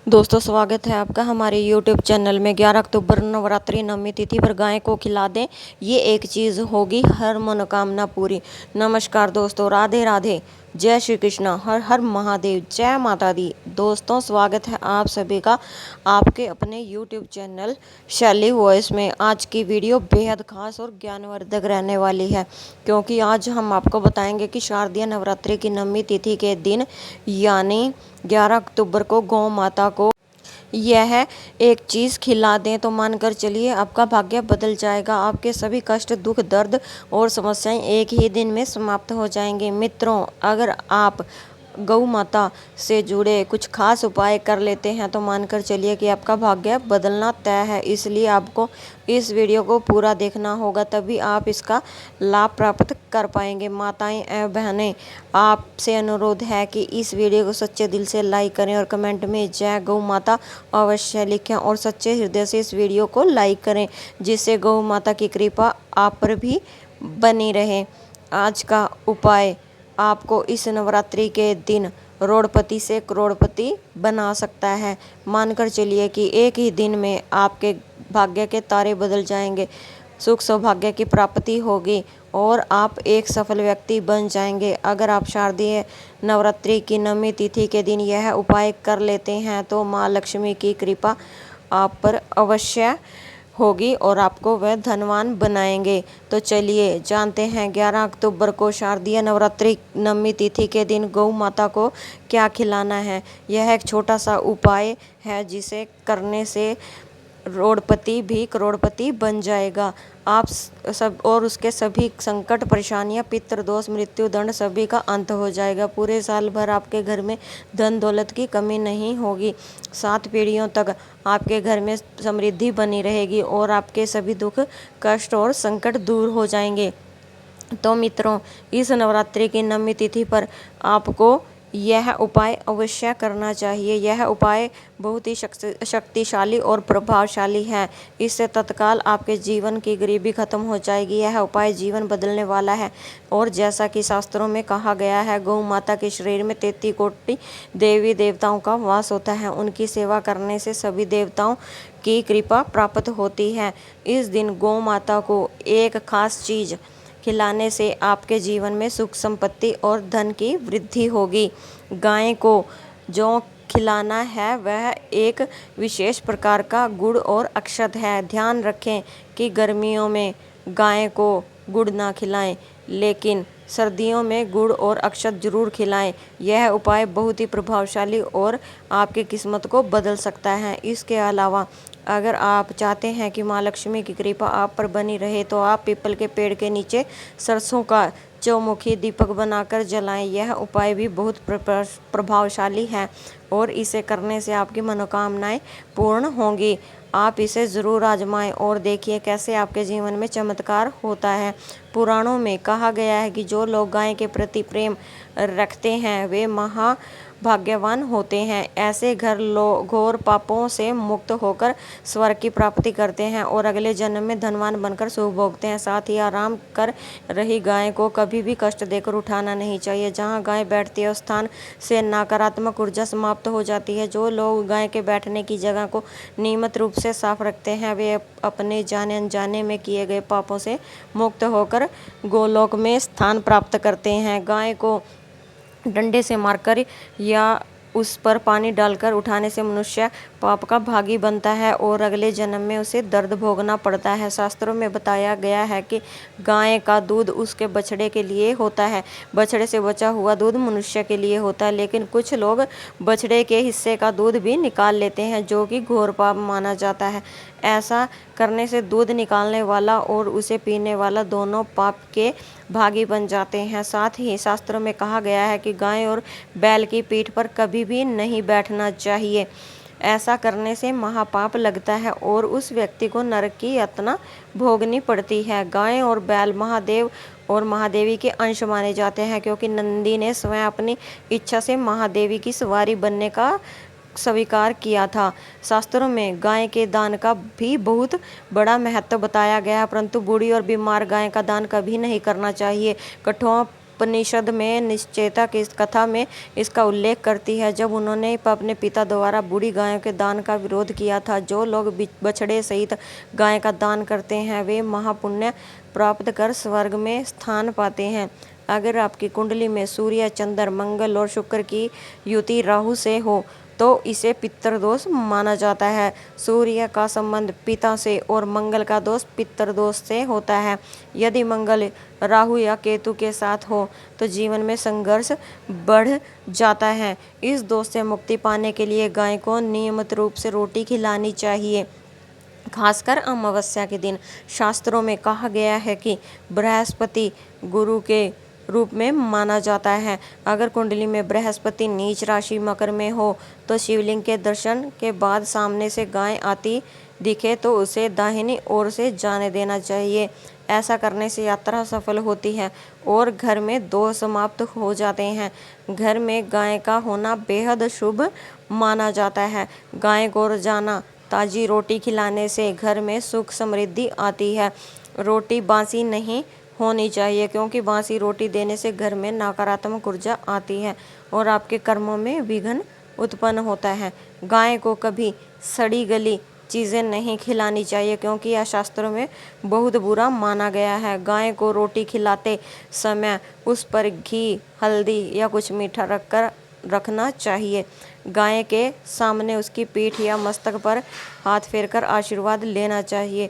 दोस्तों स्वागत है आपका हमारे YouTube चैनल में। 11 अक्टूबर नवरात्रि नवमी तिथि पर गाय को खिला दें, ये एक चीज़ होगी हर मनोकामना पूरी। नमस्कार दोस्तों, राधे राधे, जय श्री कृष्णा, हर हर महादेव, जय माता दी। दोस्तों स्वागत है आप सभी का आपके अपने YouTube चैनल शैली वॉइस में। आज की वीडियो बेहद खास और ज्ञानवर्धक रहने वाली है, क्योंकि आज हम आपको बताएंगे कि शारदीय नवरात्रि की नवमी तिथि के दिन यानी 11 अक्टूबर को गौ माता को यह एक चीज़ खिला दें तो मानकर चलिए आपका भाग्य बदल जाएगा। आपके सभी कष्ट, दुख, दर्द और समस्याएं एक ही दिन में समाप्त हो जाएंगे। मित्रों, अगर आप गौ माता से जुड़े कुछ खास उपाय कर लेते हैं तो मानकर चलिए कि आपका भाग्य बदलना तय है। इसलिए आपको इस वीडियो को पूरा देखना होगा, तभी आप इसका लाभ प्राप्त कर पाएंगे। माताएं एवं बहनें, आपसे अनुरोध है कि इस वीडियो को सच्चे दिल से लाइक करें और कमेंट में जय गौ माता अवश्य लिखें और सच्चे हृदय से इस वीडियो को लाइक करें, जिससे गौ माता की कृपा आप पर भी बनी रहे। आज का उपाय आपको इस नवरात्रि के दिन करोड़पति से करोड़पति बना सकता है। मानकर चलिए कि एक ही दिन में आपके भाग्य के तारे बदल जाएंगे, सुख सौभाग्य की प्राप्ति होगी और आप एक सफल व्यक्ति बन जाएंगे। अगर आप शारदीय नवरात्रि की नवमी तिथि के दिन यह उपाय कर लेते हैं तो माँ लक्ष्मी की कृपा आप पर अवश्य होगी और आपको वह धनवान बनाएंगे। तो चलिए जानते हैं 11 अक्टूबर को शारदीय नवरात्रि नवमी तिथि के दिन गौ माता को क्या खिलाना है। यह एक छोटा सा उपाय है जिसे करने से करोड़पति भी करोड़पति बन जाएगा। आप सब और उसके सभी संकट, परेशानियां, पितृदोष, मृत्यु दंड सभी का अंत हो जाएगा। पूरे साल भर आपके घर में धन दौलत की कमी नहीं होगी। 7 पीढ़ियों तक आपके घर में समृद्धि बनी रहेगी और आपके सभी दुख, कष्ट और संकट दूर हो जाएंगे। तो मित्रों, इस नवरात्रि की नवमी तिथि पर आपको यह उपाय अवश्य करना चाहिए। यह उपाय बहुत ही शक्तिशाली और प्रभावशाली है। इससे तत्काल आपके जीवन की गरीबी खत्म हो जाएगी। यह उपाय जीवन बदलने वाला है और जैसा कि शास्त्रों में कहा गया है, गौ माता के शरीर में 33 कोटि देवी देवताओं का वास होता है। उनकी सेवा करने से सभी देवताओं की कृपा प्राप्त होती है। इस दिन गौ माता को एक खास चीज़ खिलाने से आपके जीवन में सुख, संपत्ति और धन की वृद्धि होगी। गाय को जो खिलाना है वह एक विशेष प्रकार का गुड़ और अक्षत है। ध्यान रखें कि गर्मियों में गाय को गुड़ ना खिलाएं, लेकिन सर्दियों में गुड़ और अक्षत जरूर खिलाएं। यह उपाय बहुत ही प्रभावशाली और आपकी किस्मत को बदल सकता है। इसके अलावा अगर आप चाहते हैं कि माँ लक्ष्मी की कृपा आप पर बनी रहे तो आप पीपल के पेड़ के नीचे सरसों का चौमुखी दीपक बनाकर जलाएं। यह उपाय भी बहुत प्रभावशाली है और इसे करने से आपकी मनोकामनाएं पूर्ण होंगी। आप इसे ज़रूर आजमाएं और देखिए कैसे आपके जीवन में चमत्कार होता है। पुराणों में कहा गया है कि जो लोग गाय के प्रति प्रेम रखते हैं वे भाग्यवान होते हैं। ऐसे घर लोग घोर पापों से मुक्त होकर स्वर्ग की प्राप्ति करते हैं और अगले जन्म में धनवान बनकर सुख भोगते हैं। साथ ही आराम कर रही गाय को कभी भी कष्ट देकर उठाना नहीं चाहिए। जहां गाय बैठती है उस स्थान से नकारात्मक ऊर्जा समाप्त हो जाती है। जो लोग गाय के बैठने की जगह को नियमित रूप से साफ रखते हैं वे अपने जाने अनजाने में किए गए पापों से मुक्त होकर गोलोक में स्थान प्राप्त करते हैं। गाय को डंडे से मारकर या उस पर पानी डालकर उठाने से मनुष्य पाप का भागी बनता है और अगले जन्म में उसे दर्द भोगना पड़ता है। शास्त्रों में बताया गया है कि गाय का दूध उसके बछड़े के लिए होता है, बछड़े से बचा हुआ दूध मनुष्य के लिए होता है। लेकिन कुछ लोग बछड़े के हिस्से का दूध भी निकाल लेते हैं, जो कि घोर पाप माना जाता है। ऐसा करने से दूध निकालने वाला और उसे पीने वाला दोनों पाप के भागी बन जाते हैं। साथ ही शास्त्रों में कहा गया है कि गाय और बैल की पीठ पर कभी भी नहीं बैठना चाहिए। ऐसा करने से महापाप लगता है और उस व्यक्ति को नरक की यातना भोगनी पड़ती है। गाय और बैल महादेव और महादेवी के अंश माने जाते हैं, क्योंकि नंदी ने स्वयं अपनी इच्छा से महादेवी की सवारी बनने का स्वीकार किया था। शास्त्रों में गाय के दान का भी बहुत बड़ा महत्व बताया गया है, परंतु बूढ़ी और बीमार गाय का दान कभी नहीं करना चाहिए। कठोर उपनिषद में निश्चेता की इस कथा में इसका उल्लेख करती है। जब उन्होंने अपने पिता द्वारा बूढ़ी गायों के दान का विरोध किया था। जो लोग बछड़े सहित गाय का दान करते हैं वे महापुण्य प्राप्त कर स्वर्ग में स्थान पाते हैं। अगर आपकी कुंडली में सूर्य, चंद्र, मंगल और शुक्र की युति राहु से हो तो इसे पितृदोष माना जाता है। सूर्य का संबंध पिता से और मंगल का दोष पितृदोष से होता है। यदि मंगल राहु या केतु के साथ हो तो जीवन में संघर्ष बढ़ जाता है। इस दोष से मुक्ति पाने के लिए गाय को नियमित रूप से रोटी खिलानी चाहिए, खासकर अमावस्या के दिन। शास्त्रों में कहा गया है कि बृहस्पति गुरु के रूप में माना जाता है। अगर कुंडली में बृहस्पति नीच राशि मकर में हो तो शिवलिंग के दर्शन के बाद सामने से गाय आती दिखे तो उसे दाहिनी ओर से जाने देना चाहिए। ऐसा करने से यात्रा सफल होती है और घर में दोष समाप्त हो जाते हैं। घर में गाय का होना बेहद शुभ माना जाता है। गाय को रोजाना ताजी रोटी खिलाने से घर में सुख समृद्धि आती है। रोटी बासी नहीं होनी चाहिए क्योंकि बासी रोटी देने से घर में नकारात्मक ऊर्जा आती है और आपके कर्मों में विघ्न उत्पन्न होता है। गाय को कभी सड़ी गली चीज़ें नहीं खिलानी चाहिए क्योंकि यह शास्त्रों में बहुत बुरा माना गया है। गाय को रोटी खिलाते समय उस पर घी, हल्दी या कुछ मीठा रखना चाहिए। गाय के सामने उसकी पीठ या मस्तक पर हाथ फेरकर आशीर्वाद लेना चाहिए।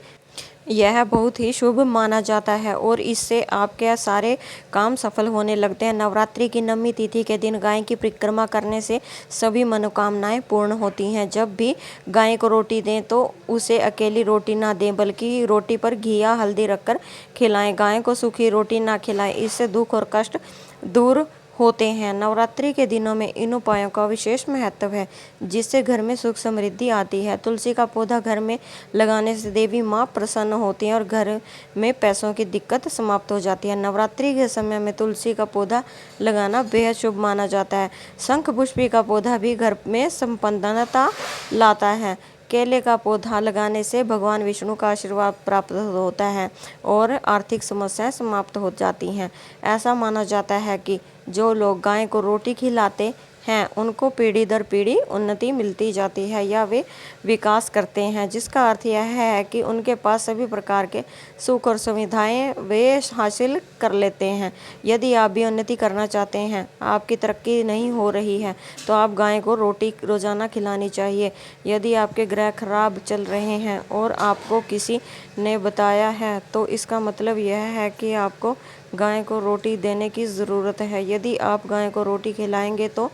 यह बहुत ही शुभ माना जाता है और इससे आपके सारे काम सफल होने लगते हैं। नवरात्रि की नवमी तिथि के दिन गाय की परिक्रमा करने से सभी मनोकामनाएं पूर्ण होती हैं। जब भी गाय को रोटी दें तो उसे अकेली रोटी ना दें बल्कि रोटी पर घी या हल्दी रखकर खिलाएं। गाय को सूखी रोटी ना खिलाएं, इससे दुख और कष्ट दूर होते हैं। नवरात्रि के दिनों में इन उपायों का विशेष महत्व है जिससे घर में सुख समृद्धि आती है। तुलसी का पौधा घर में लगाने से देवी माँ प्रसन्न होती हैं और घर में पैसों की दिक्कत समाप्त हो जाती है। नवरात्रि के समय में तुलसी का पौधा लगाना बेहद शुभ माना जाता है। शंख पुष्पी का पौधा भी घर में संपन्नता लाता है। केले का पौधा लगाने से भगवान विष्णु का आशीर्वाद प्राप्त होता है और आर्थिक समस्याएं समाप्त हो जाती हैं। ऐसा माना जाता है कि जो लोग गाय को रोटी खिलाते हैं उनको पीढ़ी दर पीढ़ी उन्नति मिलती जाती है या वे विकास करते हैं, जिसका अर्थ यह है कि उनके पास सभी प्रकार के सुख और सुविधाएं वे हासिल कर लेते हैं। यदि आप भी उन्नति करना चाहते हैं, आपकी तरक्की नहीं हो रही है तो आप गाय को रोटी रोजाना खिलानी चाहिए। यदि आपके ग्रह खराब चल रहे हैं और आपको किसी ने बताया है तो इसका मतलब यह है कि आपको गाय को रोटी देने की ज़रूरत है। यदि आप गाय को रोटी खिलाएंगे तो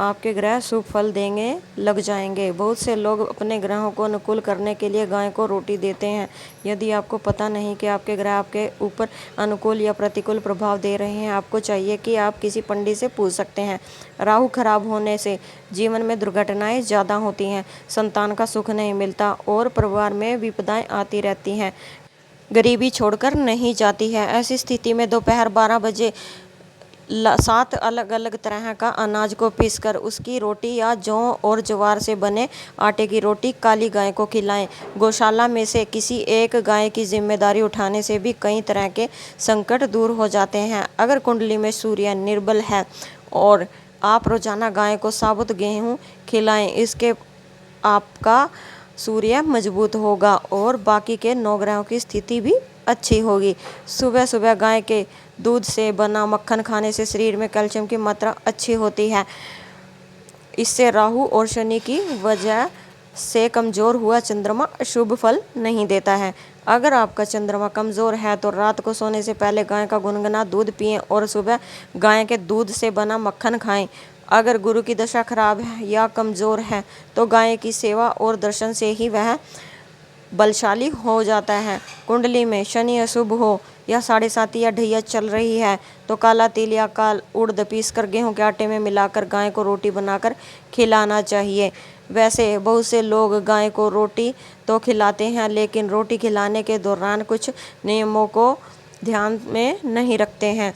आपके ग्रह शुभ फल देंगे लग जाएंगे। बहुत से लोग अपने ग्रहों को अनुकूल करने के लिए गाय को रोटी देते हैं। यदि आपको पता नहीं कि आपके ग्रह आपके ऊपर अनुकूल या प्रतिकूल प्रभाव दे रहे हैं, आपको चाहिए कि आप किसी पंडित से पूछ सकते हैं। राहु खराब होने से जीवन में दुर्घटनाएं ज़्यादा होती हैं, संतान का सुख नहीं मिलता और परिवार में विपदाएं आती रहती हैं। गरीबी छोड़कर नहीं जाती है। ऐसी स्थिति में दोपहर 12 बजे 7 अलग अलग तरह का अनाज को पीसकर उसकी रोटी या जौ और ज्वार से बने आटे की रोटी काली गाय को खिलाएं। गौशाला में से किसी एक गाय की जिम्मेदारी उठाने से भी कई तरह के संकट दूर हो जाते हैं। अगर कुंडली में सूर्य निर्बल है और आप रोजाना गाय को साबुत गेहूँ खिलाएं, इसके आपका सूर्य मजबूत होगा और बाकी के 9 ग्रहों की स्थिति भी अच्छी होगी। सुबह सुबह गाय के दूध से बना मक्खन खाने से शरीर में कैल्शियम की मात्रा अच्छी होती है। इससे राहु और शनि की वजह से कमज़ोर हुआ चंद्रमा शुभ फल नहीं देता है। अगर आपका चंद्रमा कमज़ोर है तो रात को सोने से पहले गाय का गुनगुना दूध पिएं और सुबह गाय के दूध से बना मक्खन खाएं। अगर गुरु की दशा खराब है या कमज़ोर है तो गाय की सेवा और दर्शन से ही वह बलशाली हो जाता है। कुंडली में शनि अशुभ हो या 7.5 या ढैया चल रही है तो काला तिल या काल उड़द पीसकर गेहूं के आटे में मिलाकर गाय को रोटी बनाकर खिलाना चाहिए। वैसे बहुत से लोग गाय को रोटी तो खिलाते हैं लेकिन रोटी खिलाने के दौरान कुछ नियमों को ध्यान में नहीं रखते हैं।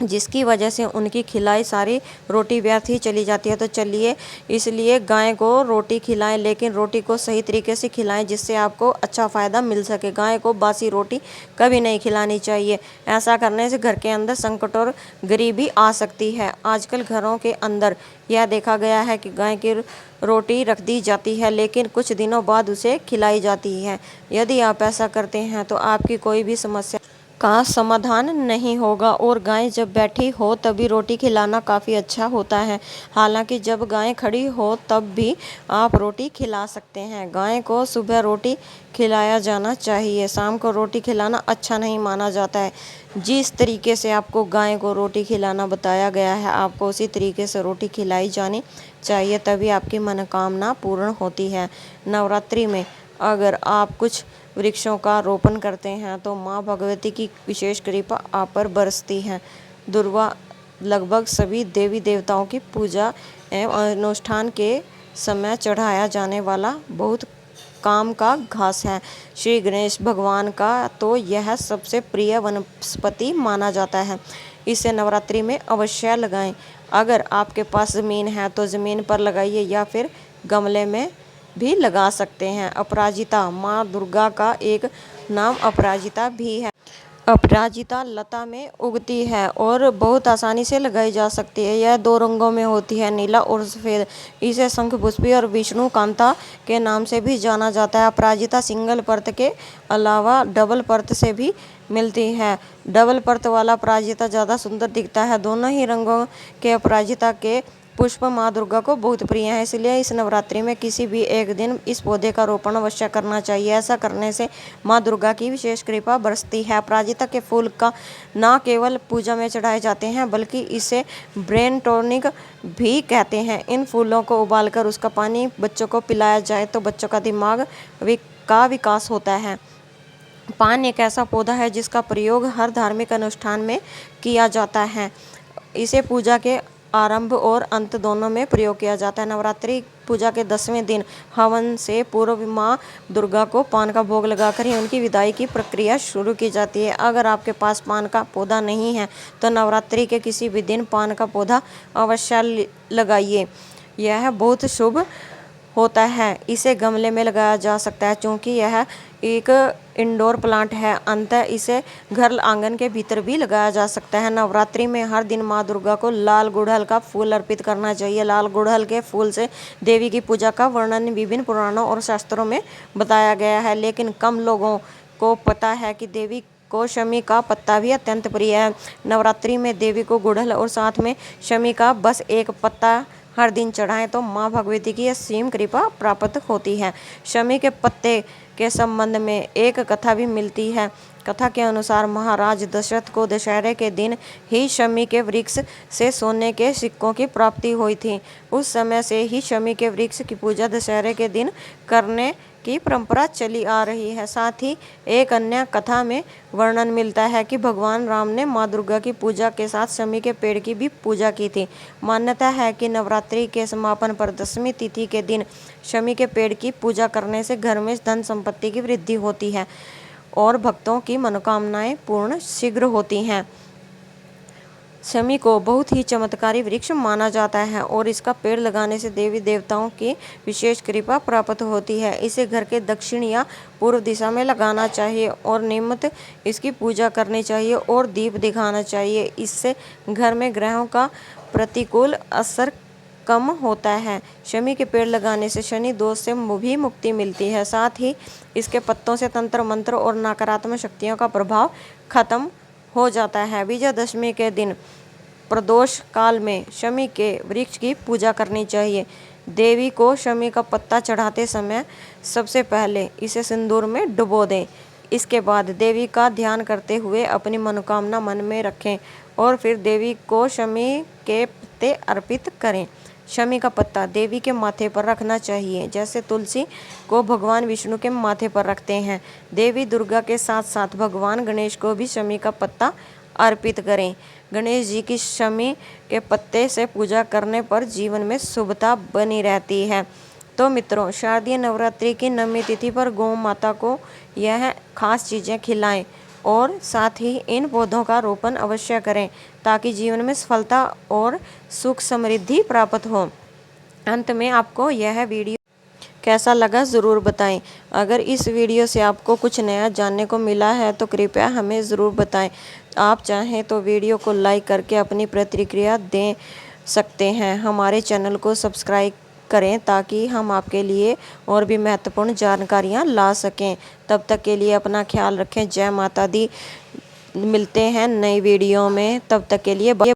जिसकी वजह से उनकी खिलाई सारी रोटी व्यर्थ ही चली जाती है। तो चलिए इसलिए गाय को रोटी खिलाएं, लेकिन रोटी को सही तरीके से खिलाएं जिससे आपको अच्छा फ़ायदा मिल सके। गाय को बासी रोटी कभी नहीं खिलानी चाहिए। ऐसा करने से घर के अंदर संकट और गरीबी आ सकती है। आजकल घरों के अंदर यह देखा गया है कि गाय की रोटी रख दी जाती है, लेकिन कुछ दिनों बाद उसे खिलाई जाती है। यदि आप ऐसा करते हैं तो आपकी कोई भी समस्या का समाधान नहीं होगा और गाय जब बैठी हो तभी रोटी खिलाना काफ़ी अच्छा होता है। हालांकि जब गाय खड़ी हो तब भी आप रोटी खिला सकते हैं। गाय को सुबह रोटी खिलाया जाना चाहिए, शाम को रोटी खिलाना अच्छा नहीं माना जाता है। जिस तरीके से आपको गाय को रोटी खिलाना बताया गया है, आपको उसी तरीके से रोटी खिलाई जानी चाहिए, तभी आपकी मनोकामना पूर्ण होती है। नवरात्रि में अगर आप कुछ वृक्षों का रोपण करते हैं तो माँ भगवती की विशेष कृपा आप पर बरसती है। दुर्वा लगभग सभी देवी देवताओं की पूजा एवं अनुष्ठान के समय चढ़ाया जाने वाला बहुत काम का घास है। श्री गणेश भगवान का तो यह सबसे प्रिय वनस्पति माना जाता है। इसे नवरात्रि में अवश्य लगाएं। अगर आपके पास ज़मीन है तो ज़मीन पर लगाइए या फिर गमले में भी लगा सकते हैं। अपराजिता माँ दुर्गा का एक नाम अपराजिता भी है। अपराजिता लता में उगती है और बहुत आसानी से लगाई जा सकती है। यह 2 रंगों में होती है, नीला और सफ़ेद। इसे शंखपुष्पी और विष्णु कांता के नाम से भी जाना जाता है। अपराजिता सिंगल परत के अलावा डबल परत से भी मिलती है। डबल परत वाला अपराजिता ज़्यादा सुंदर दिखता है। दोनों ही रंगों के अपराजिता के पुष्प माँ दुर्गा को बहुत प्रिय है, इसलिए इस नवरात्रि में किसी भी एक दिन इस पौधे का रोपण अवश्य करना चाहिए। ऐसा करने से माँ दुर्गा की विशेष कृपा बरसती है। अपराजिता के फूल का न केवल पूजा में चढ़ाए जाते हैं बल्कि इसे ब्रेन टॉनिक भी कहते हैं। इन फूलों को उबालकर उसका पानी बच्चों को पिलाया जाए तो बच्चों का दिमाग का विकास होता है। पान एक ऐसा पौधा है जिसका प्रयोग हर धार्मिक अनुष्ठान में किया जाता है। इसे पूजा के आरंभ और अंत दोनों में प्रयोग किया जाता है। नवरात्रि पूजा के 10वें दिन हवन से पूर्व माँ दुर्गा को पान का भोग लगाकर ही उनकी विदाई की प्रक्रिया शुरू की जाती है। अगर आपके पास पान का पौधा नहीं है तो नवरात्रि के किसी भी दिन पान का पौधा अवश्य लगाइए। यह बहुत शुभ होता है। इसे गमले में लगाया जा सकता है क्योंकि यह एक इंडोर प्लांट है। अंततः इसे घर आंगन के भीतर भी लगाया जा सकता है। नवरात्रि में हर दिन माँ दुर्गा को लाल गुड़हल का फूल अर्पित करना चाहिए। लाल गुड़हल के फूल से देवी की पूजा का वर्णन विभिन्न पुराणों और शास्त्रों में बताया गया है, लेकिन कम लोगों को पता है कि देवी को शमी का पत्ता भी अत्यंत प्रिय है। नवरात्रि में देवी को गुड़हल और साथ में शमी का बस एक पत्ता हर दिन चढ़ाएं तो माँ भगवती की असीम कृपा प्राप्त होती है। शमी के पत्ते के संबंध में एक कथा भी मिलती है। कथा के अनुसार महाराज दशरथ को दशहरे के दिन ही शमी के वृक्ष से सोने के सिक्कों की प्राप्ति हुई थी। उस समय से ही शमी के वृक्ष की पूजा दशहरे के दिन करने की परंपरा चली आ रही है। साथ ही एक अन्य कथा में वर्णन मिलता है कि भगवान राम ने माँ दुर्गा की पूजा के साथ शमी के पेड़ की भी पूजा की थी। मान्यता है कि नवरात्रि के समापन पर 10वीं तिथि के दिन शमी के पेड़ की पूजा करने से घर में धन संपत्ति की वृद्धि होती है और भक्तों की मनोकामनाएं पूर्ण शीघ्र होती हैं। शमी को बहुत ही चमत्कारी वृक्ष माना जाता है और इसका पेड़ लगाने से देवी देवताओं की विशेष कृपा प्राप्त होती है। इसे घर के दक्षिण या पूर्व दिशा में लगाना चाहिए और नियमित इसकी पूजा करनी चाहिए और दीप दिखाना चाहिए। इससे घर में ग्रहों का प्रतिकूल असर कम होता है। शमी के पेड़ लगाने से शनि दोष से भी मुक्ति मिलती है। साथ ही इसके पत्तों से तंत्र मंत्र और नकारात्मक शक्तियों का प्रभाव खत्म हो जाता है। विजयादशमी के दिन प्रदोष काल में शमी के वृक्ष की पूजा करनी चाहिए। देवी को शमी का पत्ता चढ़ाते समय सबसे पहले इसे सिंदूर में डुबो दें। इसके बाद देवी का ध्यान करते हुए अपनी मनोकामना मन में रखें और फिर देवी को शमी के पत्ते अर्पित करें। शमी का पत्ता देवी के माथे पर रखना चाहिए, जैसे तुलसी को भगवान विष्णु के माथे पर रखते हैं। देवी दुर्गा के साथ साथ भगवान गणेश को भी शमी का पत्ता अर्पित करें। गणेश जी की शमी के पत्ते से पूजा करने पर जीवन में शुभता बनी रहती है। तो मित्रों, शारदीय नवरात्रि की 9वीं तिथि पर गौ माता को यह खास चीज़ें खिलाएं और साथ ही इन पौधों का रोपण अवश्य करें ताकि जीवन में सफलता और सुख समृद्धि प्राप्त हो। अंत में आपको यह वीडियो कैसा लगा ज़रूर बताएं। अगर इस वीडियो से आपको कुछ नया जानने को मिला है तो कृपया हमें ज़रूर बताएं। आप चाहें तो वीडियो को लाइक करके अपनी प्रतिक्रिया दे सकते हैं। हमारे चैनल को सब्सक्राइब करें ताकि हम आपके लिए और भी महत्वपूर्ण जानकारियाँ ला सकें। तब तक के लिए अपना ख्याल रखें। जय माता दी। मिलते हैं नई वीडियो में, तब तक के लिए